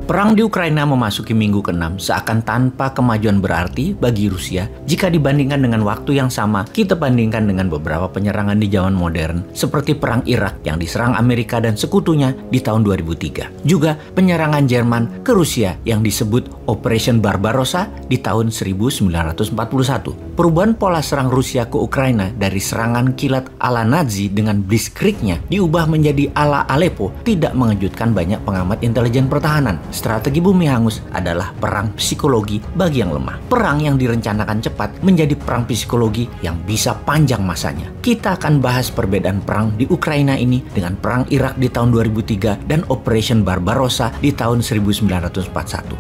Perang di Ukraina memasuki minggu ke-6 seakan tanpa kemajuan berarti bagi Rusia jika dibandingkan dengan waktu yang sama kita bandingkan dengan beberapa penyerangan di zaman modern seperti Perang Irak yang diserang Amerika dan sekutunya di tahun 2003. Juga penyerangan Jerman ke Rusia yang disebut Operation Barbarossa di tahun 1941. Perubahan pola serang Rusia ke Ukraina dari serangan kilat ala Nazi dengan blitzkriegnya diubah menjadi ala Aleppo tidak mengejutkan banyak pengamat intelijen pertahanan. Strategi bumi hangus adalah perang psikologi bagi yang lemah. Perang yang direncanakan cepat menjadi perang psikologi yang bisa panjang masanya. Kita akan bahas perbedaan perang di Ukraina ini dengan perang Irak di tahun 2003 dan Operation Barbarossa di tahun 1941.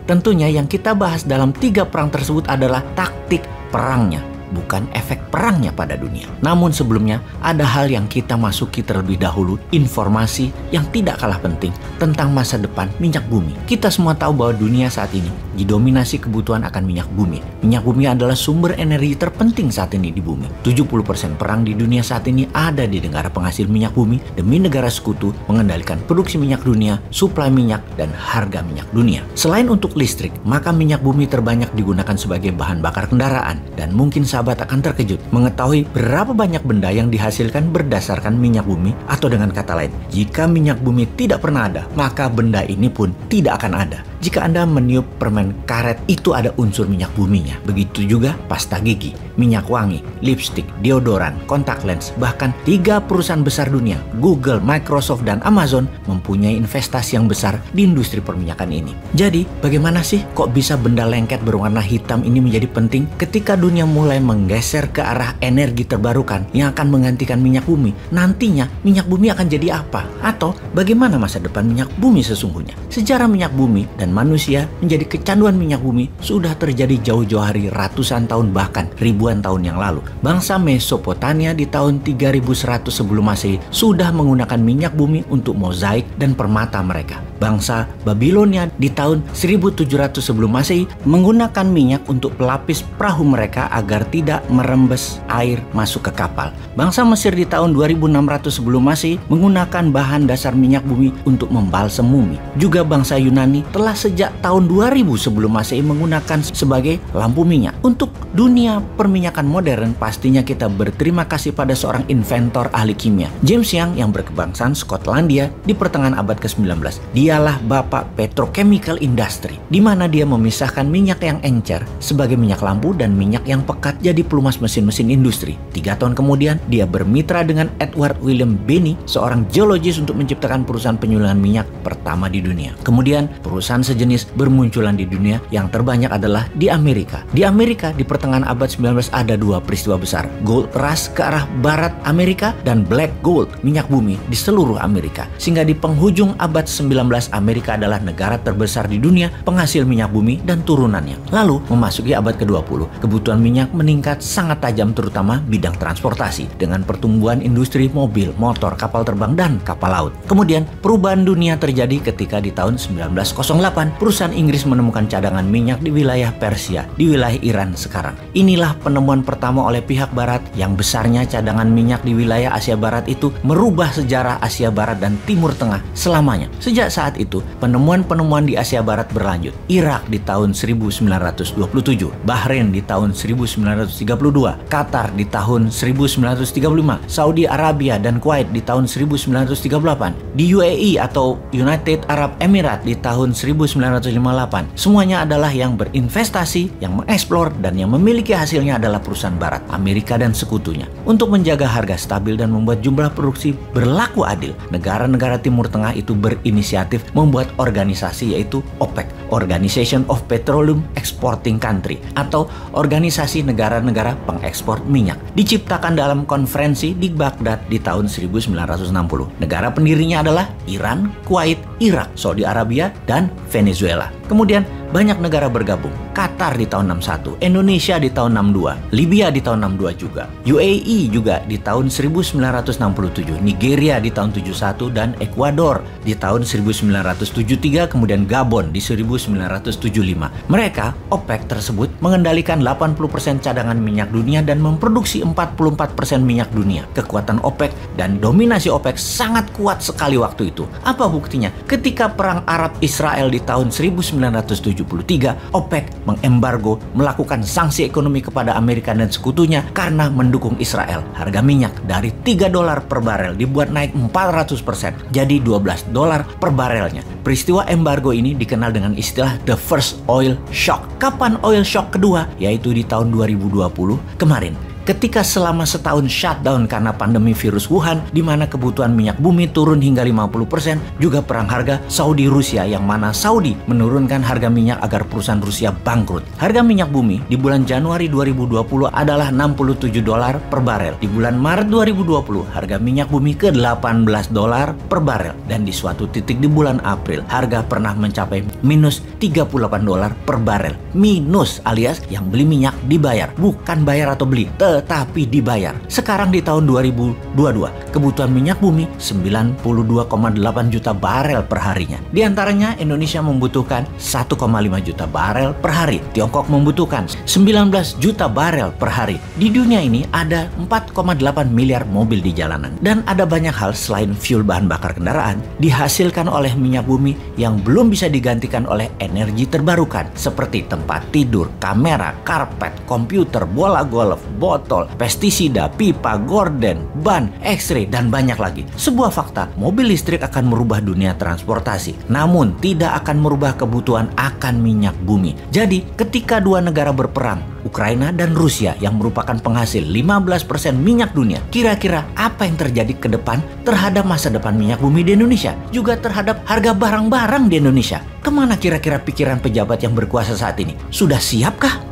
Tentunya yang kita bahas dalam 3 perang tersebut adalah taktik perangnya, bukan efek perangnya pada dunia. Namun sebelumnya, ada hal yang kita masuki terlebih dahulu, informasi yang tidak kalah penting tentang masa depan minyak bumi. Kita semua tahu bahwa dunia saat ini didominasi kebutuhan akan minyak bumi. Minyak bumi adalah sumber energi terpenting saat ini di bumi. 70% perang di dunia saat ini ada di negara penghasil minyak bumi demi negara sekutu mengendalikan produksi minyak dunia, suplai minyak, dan harga minyak dunia. Selain untuk listrik, maka minyak bumi terbanyak digunakan sebagai bahan bakar kendaraan. Dan mungkin sahabat akan terkejut mengetahui berapa banyak benda yang dihasilkan berdasarkan minyak bumi, atau dengan kata lain, jika minyak bumi tidak pernah ada, maka benda ini pun tidak akan ada. Jika Anda meniup permen karet, itu ada unsur minyak buminya. Begitu juga pasta gigi, minyak wangi, lipstik, deodoran, kontak lens, bahkan 3 perusahaan besar dunia, Google, Microsoft, dan Amazon mempunyai investasi yang besar di industri perminyakan ini. Jadi, bagaimana sih kok bisa benda lengket berwarna hitam ini menjadi penting ketika dunia mulai menggeser ke arah energi terbarukan yang akan menggantikan minyak bumi? Nantinya, minyak bumi akan jadi apa? Atau bagaimana masa depan minyak bumi sesungguhnya? Sejarah minyak bumi dan manusia menjadi kecanduan minyak bumi sudah terjadi jauh-jauh hari ratusan tahun bahkan ribuan tahun yang lalu. Bangsa Mesopotamia di tahun 3100 sebelum Masehi sudah menggunakan minyak bumi untuk mozaik dan permata mereka. Bangsa Babilonia di tahun 1700 sebelum Masehi menggunakan minyak untuk pelapis perahu mereka agar tidak merembes air masuk ke kapal. Bangsa Mesir di tahun 2600 sebelum Masehi menggunakan bahan dasar minyak bumi untuk membalsem mumi. Juga bangsa Yunani telah sejak tahun 2000 sebelum Masehi menggunakan sebagai lampu minyak. Untuk dunia perminyakan modern, pastinya kita berterima kasih pada seorang inventor ahli kimia, James Young, yang berkebangsaan Skotlandia di pertengahan abad ke-19. Dialah bapak petrochemical industry, di mana dia memisahkan minyak yang encer sebagai minyak lampu dan minyak yang pekat jadi pelumas mesin-mesin industri. 3 tahun kemudian, dia bermitra dengan Edward William Benny, seorang geologis, untuk menciptakan perusahaan penyulingan minyak pertama di dunia. Kemudian, perusahaan sejenis bermunculan di dunia, yang terbanyak adalah di Amerika. Di Amerika, di pertengahan abad 19 ada 2 peristiwa besar, Gold Rush ke arah barat Amerika dan Black Gold, minyak bumi di seluruh Amerika. Sehingga di penghujung abad 19, Amerika adalah negara terbesar di dunia penghasil minyak bumi dan turunannya. Lalu memasuki abad ke-20, kebutuhan minyak meningkat sangat tajam, terutama bidang transportasi dengan pertumbuhan industri mobil, motor, kapal terbang, dan kapal laut. Kemudian perubahan dunia terjadi ketika di tahun 1908 perusahaan Inggris menemukan cadangan minyak di wilayah Persia, di wilayah Iran sekarang. Inilah penemuan pertama oleh pihak barat yang besarnya cadangan minyak di wilayah Asia Barat itu merubah sejarah Asia Barat dan Timur Tengah selamanya. Sejak saat itu, penemuan-penemuan di Asia Barat berlanjut. Irak di tahun 1927, Bahrain di tahun 1932, Qatar di tahun 1935, Saudi Arabia dan Kuwait di tahun 1938, di UAE atau United Arab Emirates di tahun 1958. Semuanya adalah yang berinvestasi, yang mengeksplor, dan yang memiliki hasilnya adalah perusahaan barat, Amerika dan sekutunya. Untuk menjaga harga stabil dan membuat jumlah produksi berlaku adil, negara-negara Timur Tengah itu berinisiatif membuat organisasi, yaitu OPEC, Organization of Petroleum Exporting Country, atau organisasi negara-negara pengekspor minyak. Diciptakan dalam konferensi di Baghdad di tahun 1960. Negara pendirinya adalah Iran, Kuwait, Irak, Saudi Arabia, dan Venezuela. Kemudian banyak negara bergabung. Qatar di tahun 61, Indonesia di tahun 62, Libya di tahun 62 juga, UAE juga di tahun 1967, Nigeria di tahun 71, dan Ekuador di tahun 1973, kemudian Gabon di 1975. Mereka, OPEC tersebut, mengendalikan 80% cadangan minyak dunia dan memproduksi 44% minyak dunia. Kekuatan OPEC dan dominasi OPEC sangat kuat sekali waktu itu. Apa buktinya? Ketika perang Arab-Israel di tahun 1973, OPEC mengembargo, melakukan sanksi ekonomi kepada Amerika dan sekutunya karena mendukung Israel. Harga minyak dari $3 per barel dibuat naik 400%, jadi $12 per barelnya. Peristiwa embargo ini dikenal dengan istilah The First Oil Shock. Kapan oil shock kedua? Yaitu di tahun 2020 kemarin. Ketika selama setahun shutdown karena pandemi virus Wuhan, di mana kebutuhan minyak bumi turun hingga 50%, juga perang harga Saudi-Rusia yang mana Saudi menurunkan harga minyak agar perusahaan Rusia bangkrut. Harga minyak bumi di bulan Januari 2020 adalah $67 per barel. Di bulan Maret 2020, harga minyak bumi ke $18 per barel. Dan di suatu titik di bulan April, harga pernah mencapai minus $38 per barel. Minus alias yang beli minyak dibayar, bukan bayar atau beli, tetapi dibayar. Sekarang di tahun 2022, kebutuhan minyak bumi 92,8 juta barel per harinya. Di antaranya Indonesia membutuhkan 1,5 juta barel per hari. Tiongkok membutuhkan 19 juta barel per hari. Di dunia ini ada 4,8 miliar mobil di jalanan. Dan ada banyak hal selain fuel bahan bakar kendaraan dihasilkan oleh minyak bumi yang belum bisa digantikan oleh energi terbarukan seperti tempat tidur, kamera, karpet, komputer, bola golf, botol, pestisida, pipa, gorden, ban, X-ray, dan banyak lagi. Sebuah fakta, mobil listrik akan merubah dunia transportasi, namun tidak akan merubah kebutuhan akan minyak bumi. Jadi, ketika dua negara berperang, Ukraina dan Rusia yang merupakan penghasil 15% minyak dunia, kira-kira apa yang terjadi ke depan terhadap masa depan minyak bumi di Indonesia? Juga terhadap harga barang-barang di Indonesia? Kemana kira-kira pikiran pejabat yang berkuasa saat ini? Sudah siapkah?